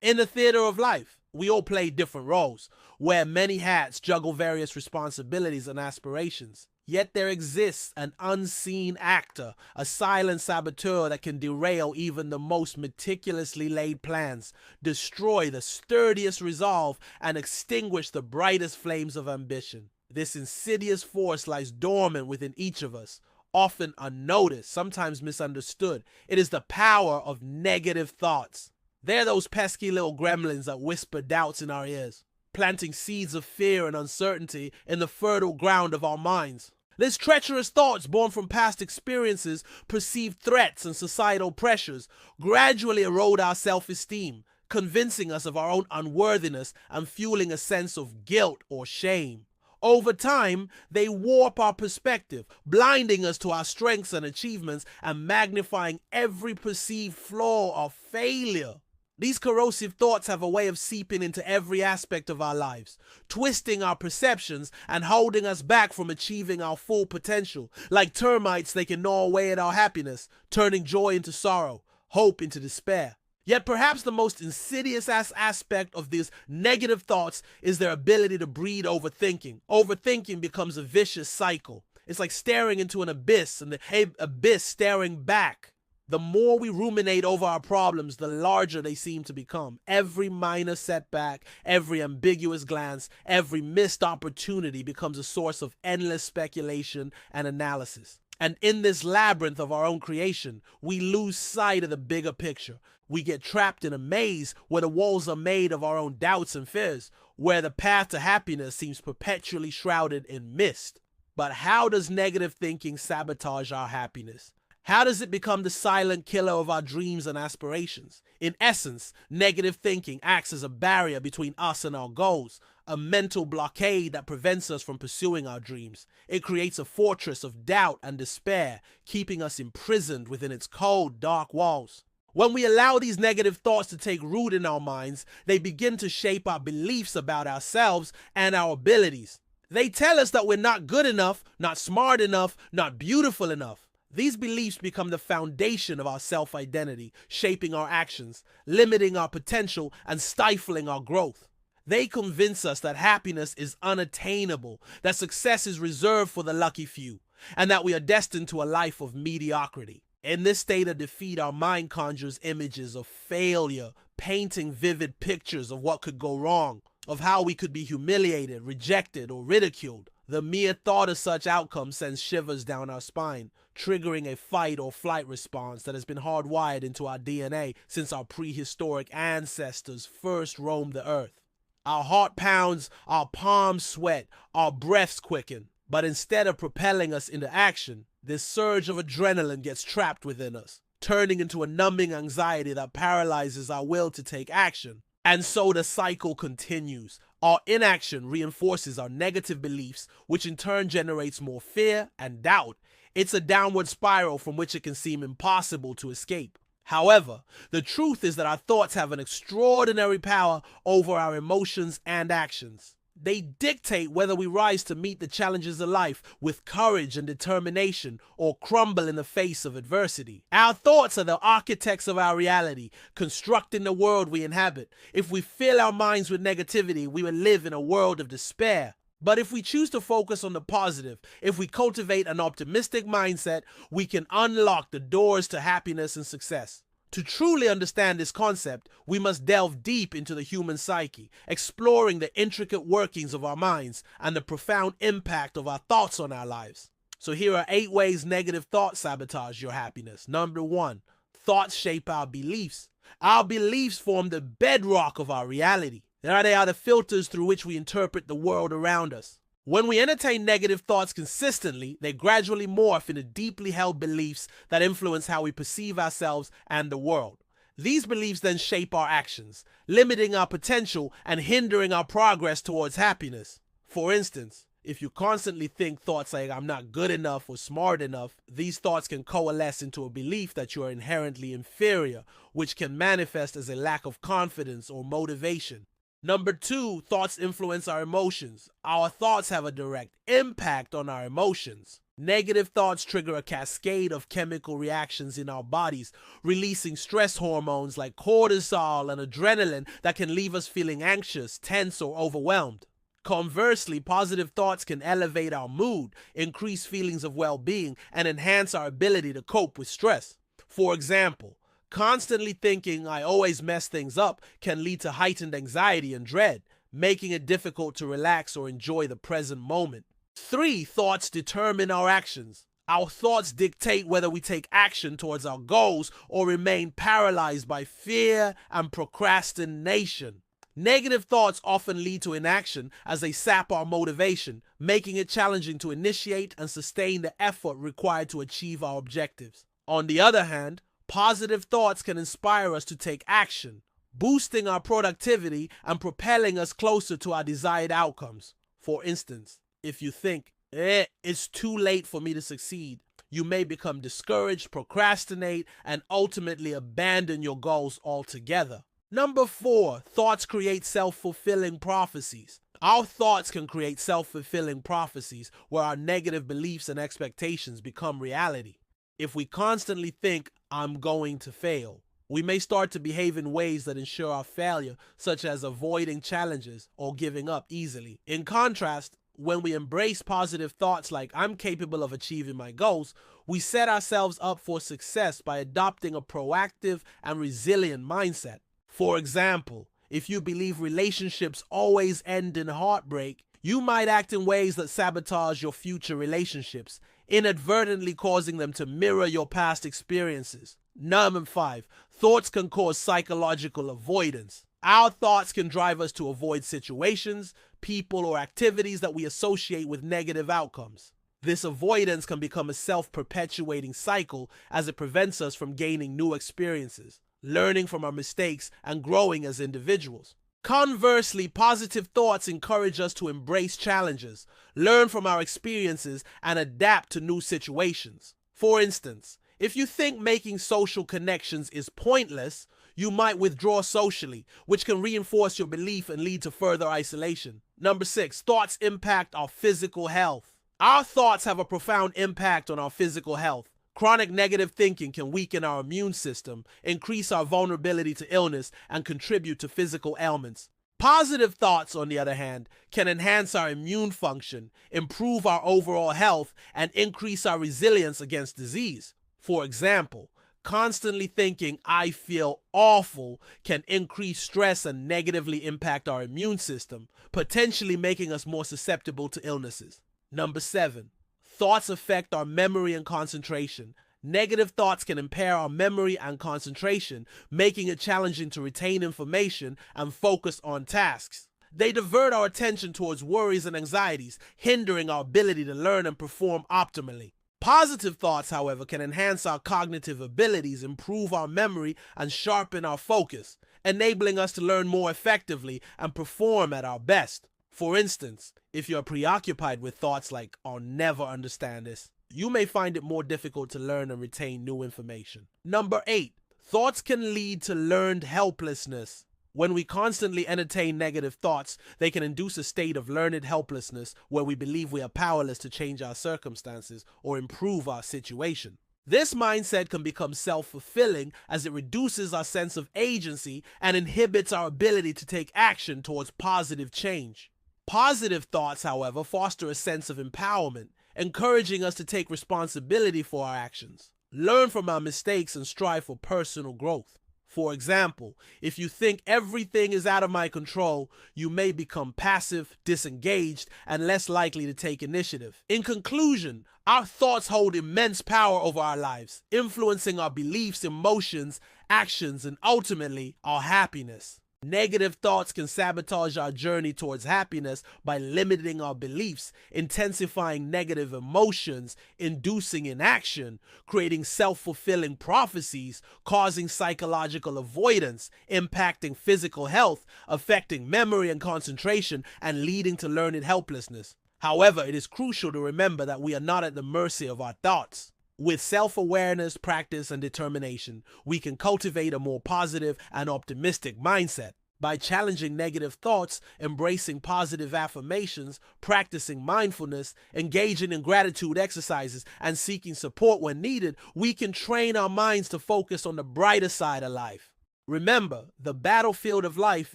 In the theater of life, we all play different roles, wear many hats, juggle various responsibilities and aspirations. Yet there exists an unseen actor, a silent saboteur that can derail even the most meticulously laid plans, destroy the sturdiest resolve, and extinguish the brightest flames of ambition. This insidious force lies dormant within each of us, often unnoticed, sometimes misunderstood. It is the power of negative thoughts. They're those pesky little gremlins that whisper doubts in our ears, planting seeds of fear and uncertainty in the fertile ground of our minds. These treacherous thoughts born from past experiences, perceived threats, and societal pressures gradually erode our self-esteem, convincing us of our own unworthiness and fueling a sense of guilt or shame. Over time, they warp our perspective, blinding us to our strengths and achievements and magnifying every perceived flaw or failure. These corrosive thoughts have a way of seeping into every aspect of our lives, twisting our perceptions and holding us back from achieving our full potential. Like termites, they can gnaw away at our happiness, turning joy into sorrow, hope into despair. Yet perhaps the most insidious aspect of these negative thoughts is their ability to breed overthinking. Overthinking becomes a vicious cycle. It's like staring into an abyss and the abyss staring back. The more we ruminate over our problems, the larger they seem to become. Every minor setback, every ambiguous glance, every missed opportunity becomes a source of endless speculation and analysis. And in this labyrinth of our own creation, we lose sight of the bigger picture. We get trapped in a maze where the walls are made of our own doubts and fears, where the path to happiness seems perpetually shrouded in mist. But how does negative thinking sabotage our happiness? How does it become the silent killer of our dreams and aspirations? In essence, negative thinking acts as a barrier between us and our goals, a mental blockade that prevents us from pursuing our dreams. It creates a fortress of doubt and despair, keeping us imprisoned within its cold, dark walls. When we allow these negative thoughts to take root in our minds, they begin to shape our beliefs about ourselves and our abilities. They tell us that we're not good enough, not smart enough, not beautiful enough. These beliefs become the foundation of our self-identity, shaping our actions, limiting our potential, and stifling our growth. They convince us that happiness is unattainable, that success is reserved for the lucky few, and that we are destined to a life of mediocrity. In this state of defeat, our mind conjures images of failure, painting vivid pictures of what could go wrong, of how we could be humiliated, rejected, or ridiculed. The mere thought of such outcomes sends shivers down our spine, triggering a fight or flight response that has been hardwired into our DNA since our prehistoric ancestors first roamed the earth. Our heart pounds, our palms sweat, our breaths quicken. But instead of propelling us into action, this surge of adrenaline gets trapped within us, turning into a numbing anxiety that paralyzes our will to take action. And so the cycle continues. Our inaction reinforces our negative beliefs, which in turn generates more fear and doubt. It's a downward spiral from which it can seem impossible to escape. However, the truth is that our thoughts have an extraordinary power over our emotions and actions. They dictate whether we rise to meet the challenges of life with courage and determination or crumble in the face of adversity. Our thoughts are the architects of our reality, constructing the world we inhabit. If we fill our minds with negativity, we will live in a world of despair. But if we choose to focus on the positive, if we cultivate an optimistic mindset, we can unlock the doors to happiness and success. To truly understand this concept, we must delve deep into the human psyche, exploring the intricate workings of our minds and the profound impact of our thoughts on our lives. So here are 8 ways negative thoughts sabotage your happiness. Number 1, thoughts shape our beliefs. Our beliefs form the bedrock of our reality. They are the filters through which we interpret the world around us. When we entertain negative thoughts consistently, they gradually morph into deeply held beliefs that influence how we perceive ourselves and the world. These beliefs then shape our actions, limiting our potential and hindering our progress towards happiness. For instance, if you constantly think thoughts like "I'm not good enough" or "smart enough," these thoughts can coalesce into a belief that you are inherently inferior, which can manifest as a lack of confidence or motivation. Number 2, thoughts influence our emotions. Our thoughts have a direct impact on our emotions. Negative thoughts trigger a cascade of chemical reactions in our bodies, releasing stress hormones like cortisol and adrenaline that can leave us feeling anxious, tense, or overwhelmed. Conversely, positive thoughts can elevate our mood, increase feelings of well-being, and enhance our ability to cope with stress. For example, constantly thinking "I always mess things up" can lead to heightened anxiety and dread, making it difficult to relax or enjoy the present moment. 3. Thoughts determine our actions. Our thoughts dictate whether we take action towards our goals or remain paralyzed by fear and procrastination. Negative thoughts often lead to inaction as they sap our motivation, making it challenging to initiate and sustain the effort required to achieve our objectives. On the other hand, positive thoughts can inspire us to take action, boosting our productivity and propelling us closer to our desired outcomes. For instance, if you think, it's too late for me to succeed, you may become discouraged, procrastinate, and ultimately abandon your goals altogether. Number 4, thoughts create self-fulfilling prophecies. Our thoughts can create self-fulfilling prophecies where our negative beliefs and expectations become reality. If we constantly think, "I'm going to fail," we may start to behave in ways that ensure our failure, such as avoiding challenges or giving up easily. In contrast, when we embrace positive thoughts like "I'm capable of achieving my goals," we set ourselves up for success by adopting a proactive and resilient mindset. For example, if you believe relationships always end in heartbreak, you might act in ways that sabotage your future relationships, inadvertently causing them to mirror your past experiences. Number 5, thoughts can cause psychological avoidance. Our thoughts can drive us to avoid situations, people, or activities that we associate with negative outcomes. This avoidance can become a self-perpetuating cycle as it prevents us from gaining new experiences, learning from our mistakes, and growing as individuals. Conversely, positive thoughts encourage us to embrace challenges, learn from our experiences, and adapt to new situations. For instance, if you think making social connections is pointless, you might withdraw socially, which can reinforce your belief and lead to further isolation. Number 6, thoughts impact our physical health. Our thoughts have a profound impact on our physical health. Chronic negative thinking can weaken our immune system, increase our vulnerability to illness, and contribute to physical ailments. Positive thoughts, on the other hand, can enhance our immune function, improve our overall health, and increase our resilience against disease. For example, constantly thinking "I feel awful" can increase stress and negatively impact our immune system, potentially making us more susceptible to illnesses. Number 7, thoughts affect our memory and concentration. Negative thoughts can impair our memory and concentration, making it challenging to retain information and focus on tasks. They divert our attention towards worries and anxieties, hindering our ability to learn and perform optimally. Positive thoughts, however, can enhance our cognitive abilities, improve our memory, and sharpen our focus, enabling us to learn more effectively and perform at our best. For instance, if you're preoccupied with thoughts like "I'll never understand this," you may find it more difficult to learn and retain new information. Number 8, thoughts can lead to learned helplessness. When we constantly entertain negative thoughts, they can induce a state of learned helplessness where we believe we are powerless to change our circumstances or improve our situation. This mindset can become self-fulfilling as it reduces our sense of agency and inhibits our ability to take action towards positive change. Positive thoughts, however, foster a sense of empowerment, encouraging us to take responsibility for our actions, learn from our mistakes, and strive for personal growth. For example, if you think "everything is out of my control," you may become passive, disengaged, and less likely to take initiative. In conclusion, our thoughts hold immense power over our lives, influencing our beliefs, emotions, actions, and ultimately our happiness. Negative thoughts can sabotage our journey towards happiness by limiting our beliefs, intensifying negative emotions, inducing inaction, creating self-fulfilling prophecies, causing psychological avoidance, impacting physical health, affecting memory and concentration, and leading to learned helplessness. However, it is crucial to remember that we are not at the mercy of our thoughts. With self-awareness, practice, and determination, we can cultivate a more positive and optimistic mindset. By challenging negative thoughts, embracing positive affirmations, practicing mindfulness, engaging in gratitude exercises, and seeking support when needed, we can train our minds to focus on the brighter side of life. Remember, the battlefield of life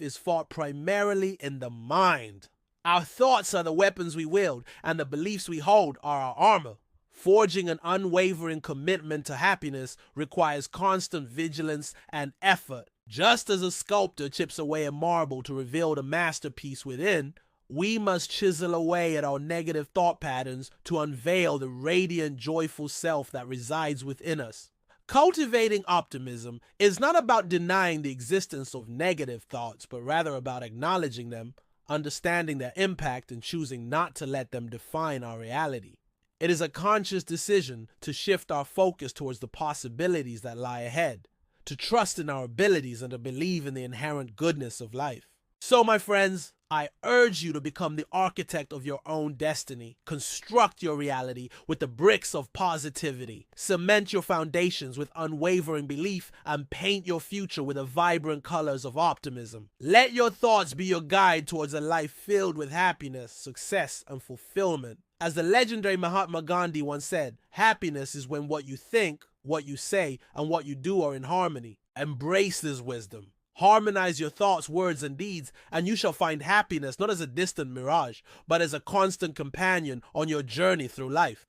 is fought primarily in the mind. Our thoughts are the weapons we wield, and the beliefs we hold are our armor. Forging an unwavering commitment to happiness requires constant vigilance and effort. Just as a sculptor chips away at marble to reveal the masterpiece within, we must chisel away at our negative thought patterns to unveil the radiant, joyful self that resides within us. Cultivating optimism is not about denying the existence of negative thoughts, but rather about acknowledging them, understanding their impact, and choosing not to let them define our reality. It is a conscious decision to shift our focus towards the possibilities that lie ahead, to trust in our abilities and to believe in the inherent goodness of life. So, my friends, I urge you to become the architect of your own destiny. Construct your reality with the bricks of positivity. Cement your foundations with unwavering belief and paint your future with the vibrant colors of optimism. Let your thoughts be your guide towards a life filled with happiness, success, and fulfillment. As the legendary Mahatma Gandhi once said, happiness is when what you think, what you say, and what you do are in harmony. Embrace this wisdom. Harmonize your thoughts, words, and deeds, and you shall find happiness not as a distant mirage, but as a constant companion on your journey through life.